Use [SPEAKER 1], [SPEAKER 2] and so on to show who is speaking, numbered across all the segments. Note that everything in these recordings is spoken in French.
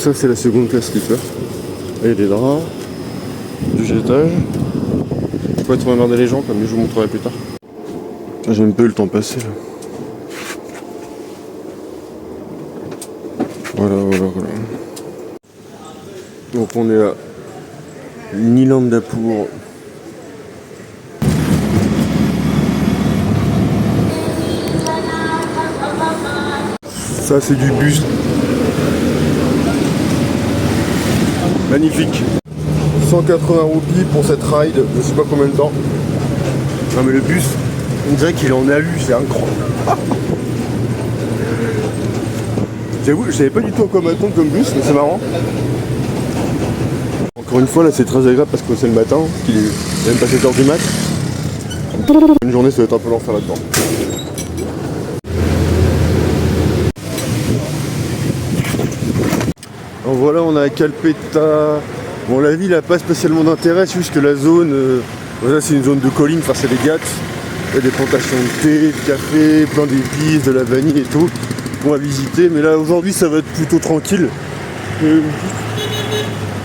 [SPEAKER 1] ça c'est la seconde classe qui fait. Et des draps, du jetage. Je peux trop emmerder les gens comme je vous montrerai plus tard. J'aime peu le temps passé là. Voilà. Donc on est à Nilandapur. Ça c'est du bus. Magnifique. 180 roupies pour cette ride, je sais pas combien de temps. Non mais le bus, on dirait qu'il est en alu, c'est incroyable. J'avoue, je savais pas du tout à quoi m'attendre comme bus, mais c'est marrant. Encore une fois là c'est très agréable parce que c'est le matin, qu'il est même pas 7h du mat. Une journée ça va être un peu l'enfer là-dedans. Alors voilà, on a Kalpetta. Bon, la ville n'a pas spécialement d'intérêt, c'est juste que la zone, voilà, c'est une zone de collines, enfin c'est des Ghats. Il y a des plantations de thé, de café, plein d'épices, de la vanille et tout qu'on va visiter. Mais là aujourd'hui ça va être plutôt tranquille.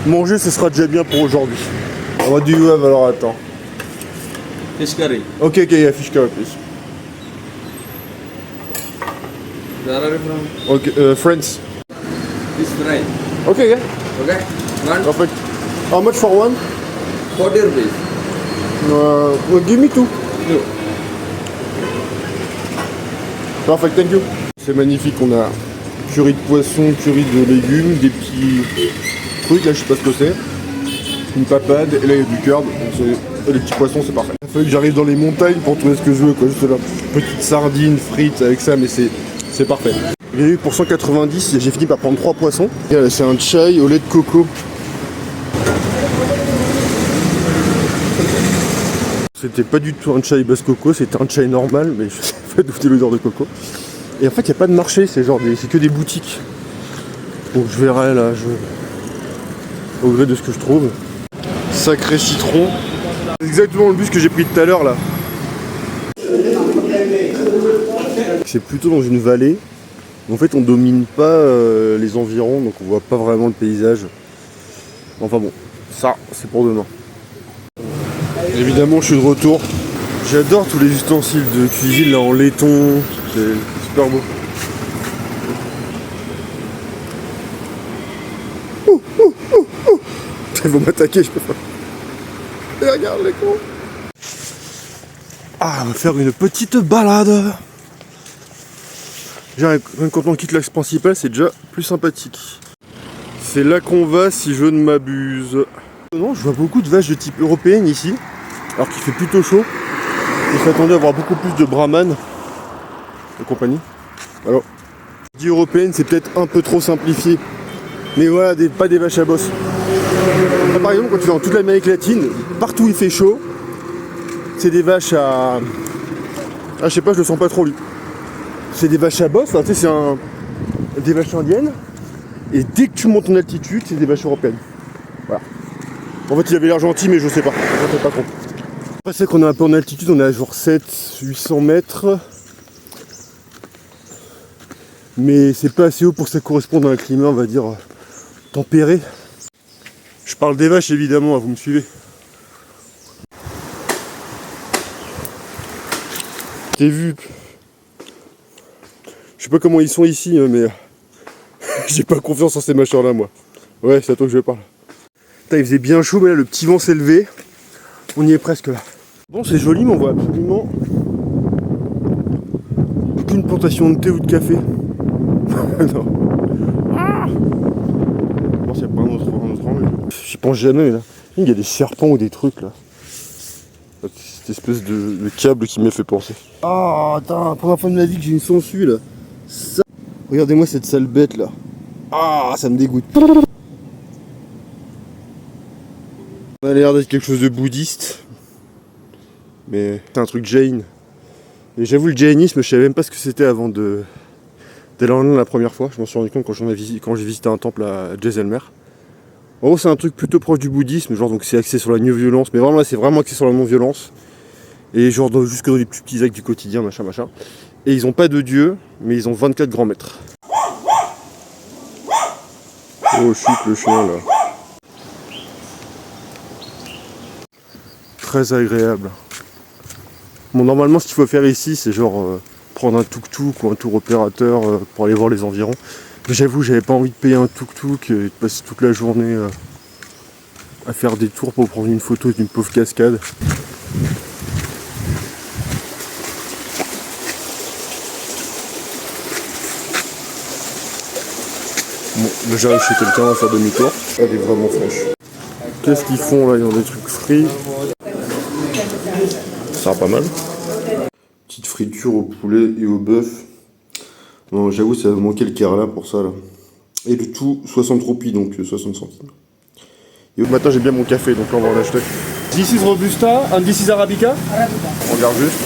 [SPEAKER 1] Manger ce sera déjà bien pour aujourd'hui. What do you have alors, attends.
[SPEAKER 2] Fish curry.
[SPEAKER 1] Ok, yeah, fish curry please.
[SPEAKER 2] Where are you from?
[SPEAKER 1] Ok, France.
[SPEAKER 2] Fish fry.
[SPEAKER 1] Ok, yeah.
[SPEAKER 2] Okay. One.
[SPEAKER 1] Perfect. How much for one?
[SPEAKER 2] 40 rupees.
[SPEAKER 1] Well, give me two.
[SPEAKER 2] Two.
[SPEAKER 1] Perfect, thank you. C'est magnifique, on a curry de poisson, curry de légumes, des petits trucs, là je sais pas ce que c'est. Une papade, et là il y a du curd, donc c'est des petits poissons, c'est parfait. Il a fallu que j'arrive dans les montagnes pour trouver ce que je veux, quoi, juste là. Petite sardine, frites avec ça, mais c'est parfait. J'ai eu pour 190 et j'ai fini par prendre 3 poissons. Et là, c'est un chai au lait de coco. C'était pas du tout un chai basse coco, c'était un chai normal, mais je sais pas d'où c'était l'odeur de coco. Et en fait, il n'y a pas de marché, c'est que des boutiques. Donc je verrai là, au gré de ce que je trouve. Sacré citron. C'est exactement le bus que j'ai pris tout à l'heure là. C'est plutôt dans une vallée. En fait, on domine pas les environs, donc on voit pas vraiment le paysage. Enfin bon, ça, c'est pour demain. Évidemment, je suis de retour. J'adore tous les ustensiles de cuisine là en laiton. C'est super beau. Ils vont m'attaquer, je peux pas. Et regarde les cons. Ah, on va faire une petite balade. Même quand on quitte l'axe principal, c'est déjà plus sympathique. C'est là qu'on va si je ne m'abuse. Non, je vois beaucoup de vaches de type européenne ici, alors qu'il fait plutôt chaud. Je m'attendais à avoir beaucoup plus de brahman et compagnie. Alors, dit européenne, c'est peut-être un peu trop simplifié. Mais voilà, pas des vaches à bosse. Là, par exemple, quand tu vas dans toute l'Amérique latine, partout il fait chaud, c'est des vaches à... Ah, je sais pas, je le sens pas trop lui. C'est des vaches à bosse, tu sais, c'est des vaches indiennes. Et dès que tu montes en altitude, c'est des vaches européennes. Voilà. En fait, il avait l'air gentil, mais je sais pas. Je sais pas trop. Après, c'est qu'on est un peu en altitude, on est à genre 700-800 mètres. Mais c'est pas assez haut pour que ça corresponde à un climat, on va dire, tempéré. Je parle des vaches, évidemment, vous me suivez. T'es vu. Je sais pas comment ils sont ici, mais j'ai pas confiance en ces machins-là, moi. Ouais, c'est à toi que je parle. Putain, il faisait bien chaud, mais là, le petit vent s'est levé. On y est presque là. Bon, c'est joli, mais on voit absolument aucune plantation de thé ou de café. Non. Ah, bon, c'est pas un autre angle. J'y pense jamais, là. Il y a des serpents ou des trucs, là. Cette espèce de câble qui m'a fait penser. Ah, attends, la première fois de ma vie que j'ai une sangsue, là. Ça... Regardez-moi cette sale bête, là. Ah, ça me dégoûte. Ça a l'air d'être quelque chose de bouddhiste. Mais c'est un truc jain. Et j'avoue, le jainisme, je savais même pas ce que c'était avant d'aller en Inde la première fois. Je m'en suis rendu compte quand j'ai visité un temple à Jaisalmer. En gros, c'est un truc plutôt proche du bouddhisme, genre donc c'est axé sur la non-violence, mais vraiment là, c'est vraiment axé sur la non-violence. Et genre jusque dans les plus petits actes du quotidien, machin. Et ils ont pas de dieu, mais ils ont 24 grands maîtres. Oh chut le chien là. Très agréable. Bon normalement ce qu'il faut faire ici c'est genre prendre un tuk-tuk ou un tour opérateur pour aller voir les environs. Mais j'avoue j'avais pas envie de payer un tuk-tuk et de passer toute la journée à faire des tours pour prendre une photo d'une pauvre cascade. Bon, là j'arrive chez quelqu'un à faire demi-tour. Elle est vraiment fraîche. Qu'est-ce qu'ils font là? Ils ont des trucs frits. Ça va pas mal. Petite friture au poulet et au bœuf. Non, j'avoue, ça va manquer le Kerala pour ça là. Et le tout 60 roupies, donc 60 centimes. Et au matin, j'ai bien mon café, donc là on va en acheter.
[SPEAKER 3] This is Robusta and this is Arabica.
[SPEAKER 1] On regarde juste.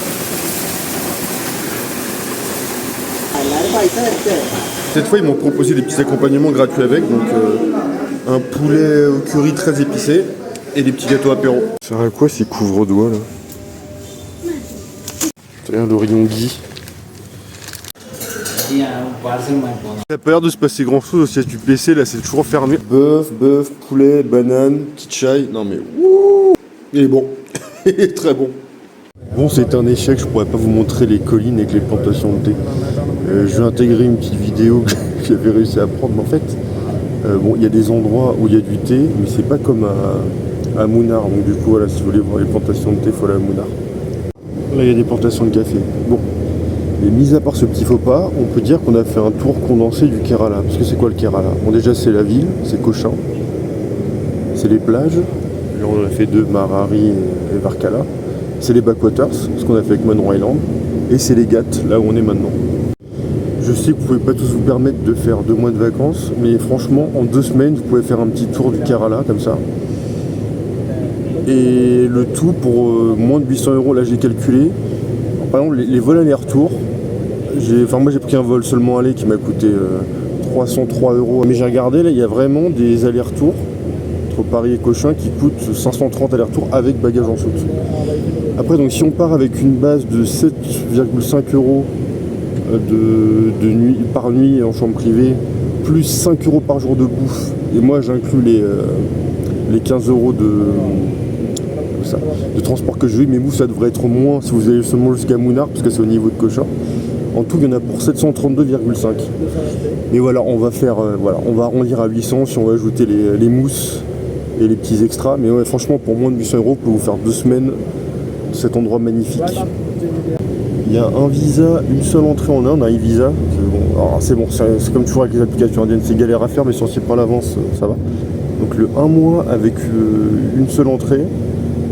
[SPEAKER 1] Cette fois, ils m'ont proposé des petits accompagnements gratuits avec, donc un poulet au curry très épicé et des petits gâteaux apéro. Ça sert à quoi ces couvre-doigts là? Ça a l'air de rayon Guy. Ça n'a pas l'air de se passer grand chose au siège du PC, là c'est toujours fermé. Bœuf, poulet, banane, petit chai. Non mais wouh, il est bon, il est très bon. Bon, c'est un échec, je pourrais pas vous montrer les collines avec les plantations de thé. Je vais intégrer une petite vidéo que j'avais réussi à prendre, mais en fait, bon, il y a des endroits où il y a du thé, mais c'est pas comme à Munnar. Donc du coup, voilà, si vous voulez voir les plantations de thé, il faut aller à Munnar. Là, il y a des plantations de café. Bon. Mais mis à part ce petit faux pas, on peut dire qu'on a fait un tour condensé du Kerala. Parce que c'est quoi le Kerala? Bon déjà c'est la ville, c'est Cochin. C'est les plages. Là on a fait deux, Marari et Varkala. C'est les backwaters, ce qu'on a fait avec Monroe Island. Et c'est les Ghats, là où on est maintenant. Je sais que vous pouvez pas tous vous permettre de faire 2 mois de vacances. Mais franchement, en 2 semaines, vous pouvez faire un petit tour du Kerala, comme ça. Et le tout pour moins de 800 €, là j'ai calculé. Par exemple, les vols aller-retour, moi j'ai pris un vol seulement aller qui m'a coûté 303 €. Mais j'ai regardé, là il y a vraiment des allers-retours entre Paris et Cochin qui coûtent 530 allers-retours avec bagage en soute. Après, donc si on part avec une base de 7,5 € de nuit, par nuit en chambre privée, plus 5 € par jour de bouffe, et moi j'inclus les 15 € de transport que je vais, mais vous ça devrait être moins si vous allez seulement jusqu'à Munnar parce que c'est au niveau de Cochin. En tout il y en a pour 732,5. Mais voilà, on va faire on va arrondir à 800 si on va ajouter les mousses et les petits extras. Mais ouais, franchement pour moins de 800 €, vous pouvez vous faire 2 semaines de cet endroit magnifique. Il y a un visa, une seule entrée en Inde, un e-visa. C'est bon, c'est comme toujours avec les applications indiennes, c'est galère à faire, mais si on s'y prend à l'avance, ça va. Donc le 1 mois avec une seule entrée,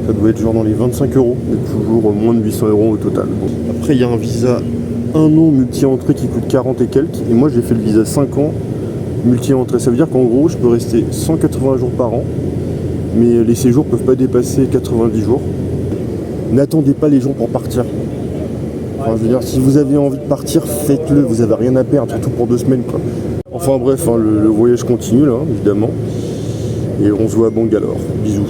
[SPEAKER 1] ça doit être genre dans les 25 €, mais toujours moins de 800 € au total. Bon. Après il y a un visa 1 an multi-entrée qui coûte 40 et quelques, et moi j'ai fait le visa 5 ans multi-entrée. Ça veut dire qu'en gros je peux rester 180 jours par an, mais les séjours peuvent pas dépasser 90 jours. N'attendez pas les gens pour partir. Enfin, je veux dire, si vous avez envie de partir, faites-le, vous avez rien à perdre, surtout pour 2 semaines quoi. Enfin bref, hein, le voyage continue là, évidemment. Et on se voit à Bangalore. Bisous.